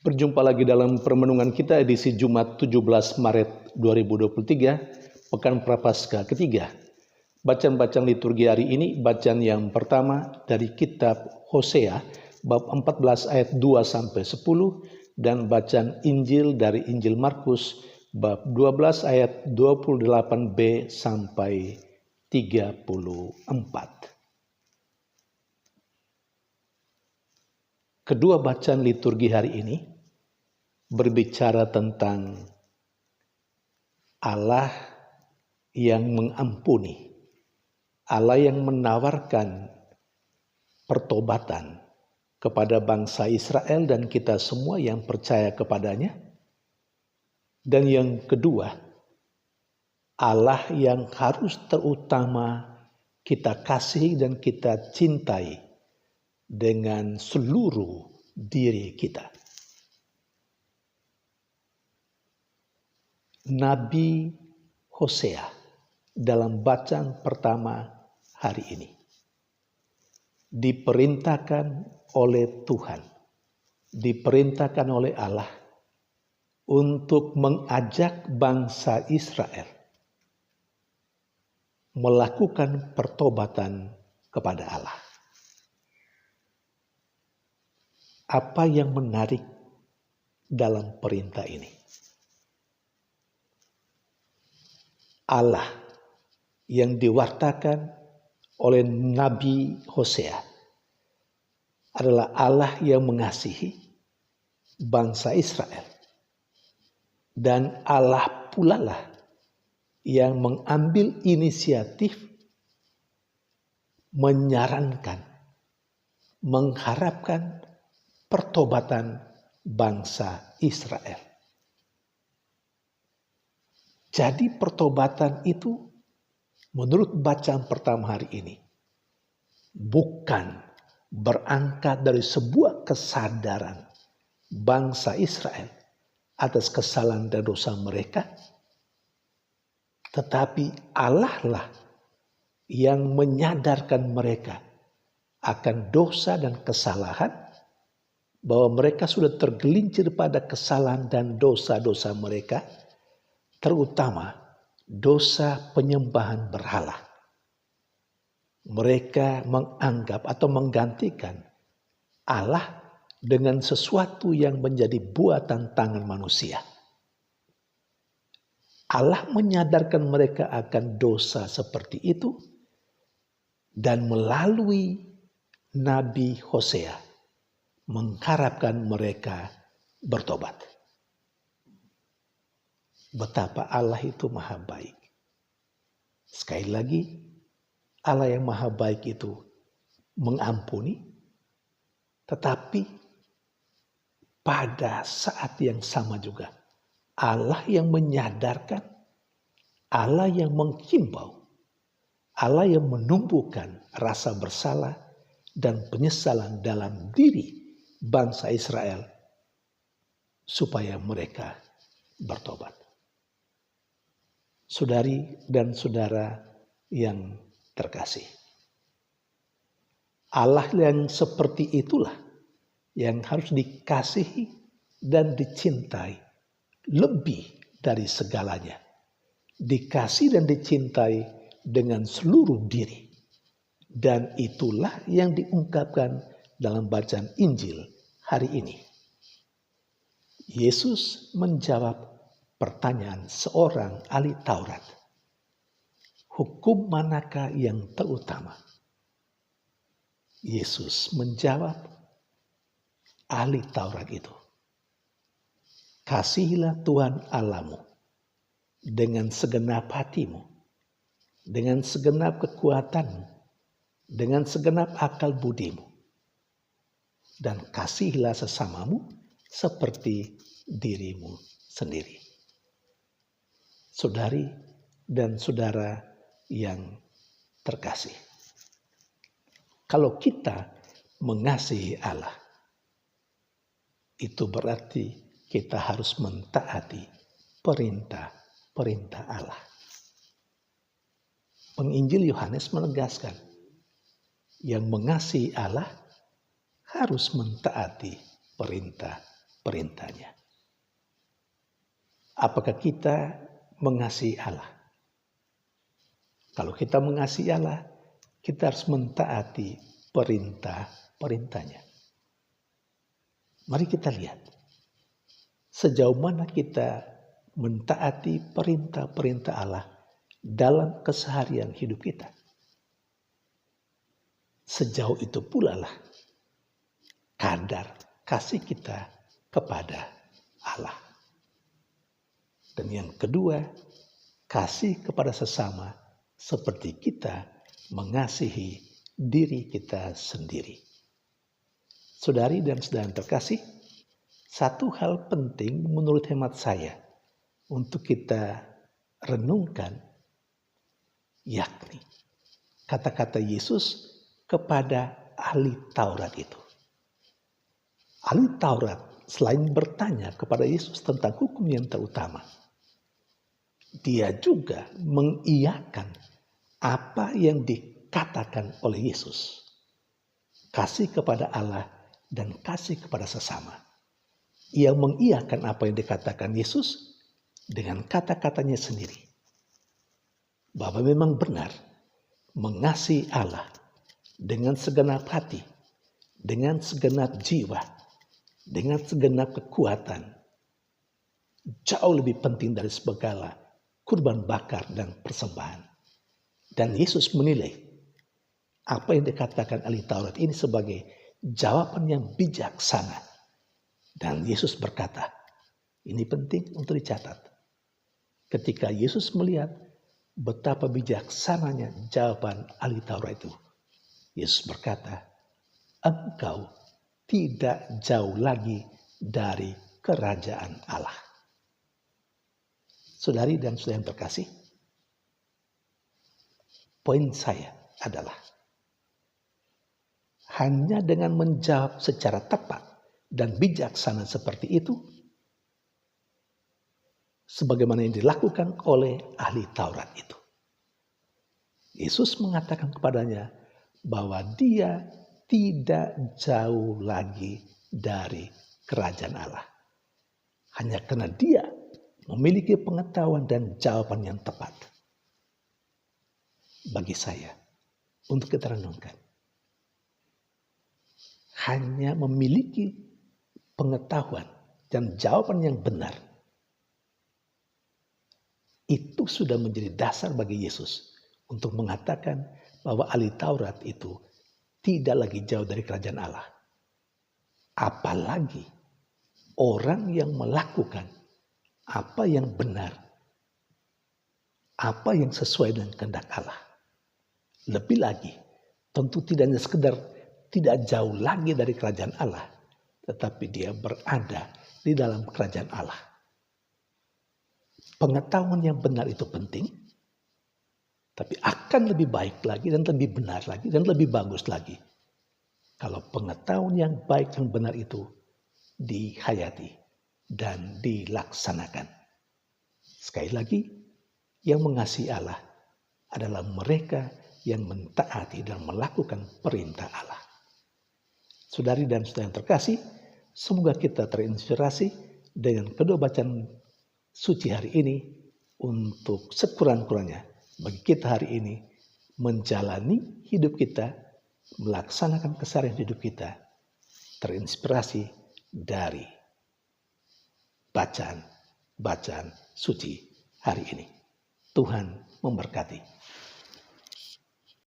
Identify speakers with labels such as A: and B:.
A: Berjumpa lagi dalam permenungan kita edisi Jumat 17 Maret 2023, Pekan Prapaskah ketiga. Bacaan-bacaan liturgi hari ini, bacaan yang pertama dari kitab Hosea, bab 14 ayat 2-10, dan bacaan Injil dari Injil Markus, bab 12 ayat 28b sampai 34. Kedua bacaan liturgi hari ini berbicara tentang Allah yang mengampuni, Allah yang menawarkan pertobatan kepada bangsa Israel dan kita semua yang percaya kepadanya. Dan yang kedua, Allah yang harus terutama kita kasih dan kita cintai dengan seluruh diri kita. Nabi Hosea dalam bacaan pertama hari ini diperintahkan oleh Tuhan, diperintahkan oleh Allah untuk mengajak bangsa Israel melakukan pertobatan kepada Allah. Apa yang menarik dalam perintah ini? Allah yang diwartakan oleh Nabi Hosea adalah Allah yang mengasihi bangsa Israel. Dan Allah pula lah yang mengambil inisiatif menyarankan, mengharapkan pertobatan bangsa Israel. Jadi pertobatan itu menurut bacaan pertama hari ini bukan berangkat dari sebuah kesadaran bangsa Israel atas kesalahan dan dosa mereka, tetapi Allah lah yang menyadarkan mereka akan dosa dan kesalahan, bahwa mereka sudah tergelincir pada kesalahan dan dosa-dosa mereka, terutama dosa penyembahan berhala. Mereka menganggap atau menggantikan Allah dengan sesuatu yang menjadi buatan tangan manusia. Allah menyadarkan mereka akan dosa seperti itu dan melalui Nabi Hosea mengharapkan mereka bertobat. Betapa Allah itu maha baik. Sekali lagi, Allah yang maha baik itu mengampuni, tetapi pada saat yang sama juga Allah yang menyadarkan, Allah yang menghimbau, Allah yang menumbuhkan rasa bersalah dan penyesalan dalam diri bangsa Israel supaya mereka bertobat. Saudari dan saudara yang terkasih, Allah yang seperti itulah yang harus dikasihi dan dicintai lebih dari segalanya. Dikasih dan dicintai dengan seluruh diri. Dan itulah yang diungkapkan dalam bacaan Injil hari ini. Yesus menjawab pertanyaan seorang ahli Taurat. Hukum manakah yang terutama? Yesus menjawab ahli Taurat itu. Kasihilah Tuhan Allahmu dengan segenap hatimu, dengan segenap kekuatanmu, dengan segenap akal budimu. Dan kasihilah sesamamu seperti dirimu sendiri. Saudari dan saudara yang terkasih, kalau kita mengasihi Allah, itu berarti kita harus mentaati perintah-perintah Allah. Penginjil Yohanes menegaskan, yang mengasihi Allah harus mentaati perintah perintahnya. Apakah kita mengasihi Allah? Kalau kita mengasihi Allah, kita harus mentaati perintah-perintahnya. Mari kita lihat sejauh mana kita mentaati perintah-perintah Allah dalam keseharian hidup kita. Sejauh itu pula lah kadar kasih kita kepada Allah. Dan yang kedua, kasih kepada sesama seperti kita mengasihi diri kita sendiri. Saudari dan saudara terkasih, satu hal penting menurut hemat saya untuk kita renungkan, yakni kata-kata Yesus kepada ahli Taurat itu. Ahli Taurat selain bertanya kepada Yesus tentang hukum yang terutama, dia juga mengiyakan apa yang dikatakan oleh Yesus. Kasih kepada Allah dan kasih kepada sesama. Ia mengiyakan apa yang dikatakan Yesus dengan kata-katanya sendiri. Bahwa memang benar mengasihi Allah dengan segenap hati, dengan segenap jiwa, dengan segenap kekuatan. Jauh lebih penting dari segala kurban bakar dan persembahan. Dan Yesus menilai apa yang dikatakan ahli Taurat ini sebagai jawaban yang bijaksana. Dan Yesus berkata, ini penting untuk dicatat. Ketika Yesus melihat betapa bijaksananya jawaban ahli Taurat itu, Yesus berkata, engkau tidak jauh lagi dari kerajaan Allah. Saudari dan saudara yang terkasih, poin saya adalah hanya dengan menjawab secara tepat dan bijaksana seperti itu, sebagaimana yang dilakukan oleh ahli Taurat itu. Yesus mengatakan kepadanya bahwa dia tidak jauh lagi dari kerajaan Allah. Hanya karena dia memiliki pengetahuan dan jawaban yang tepat. Bagi saya, untuk kita renungkan. Hanya memiliki pengetahuan dan jawaban yang benar. Itu sudah menjadi dasar bagi Yesus untuk mengatakan bahwa ahli Taurat itu tidak lagi jauh dari kerajaan Allah. Apalagi orang yang melakukan apa yang benar, apa yang sesuai dengan kehendak Allah. Lebih lagi, tentu tidak hanya sekedar tidak jauh lagi dari kerajaan Allah, tetapi dia berada di dalam kerajaan Allah. Pengetahuan yang benar itu penting, tapi akan lebih baik lagi dan lebih benar lagi dan lebih bagus lagi kalau pengetahuan yang baik dan benar itu dihayati dan dilaksanakan. Sekali lagi, yang mengasihi Allah adalah mereka yang mentaati dan melakukan perintah Allah. Saudari dan saudara yang terkasih, semoga kita terinspirasi dengan kedua bacaan suci hari ini untuk sekurang-kurangnya bagi kita hari ini menjalani hidup kita, melaksanakan keseharian hidup kita, terinspirasi dari bacaan suci hari ini. Tuhan memberkati.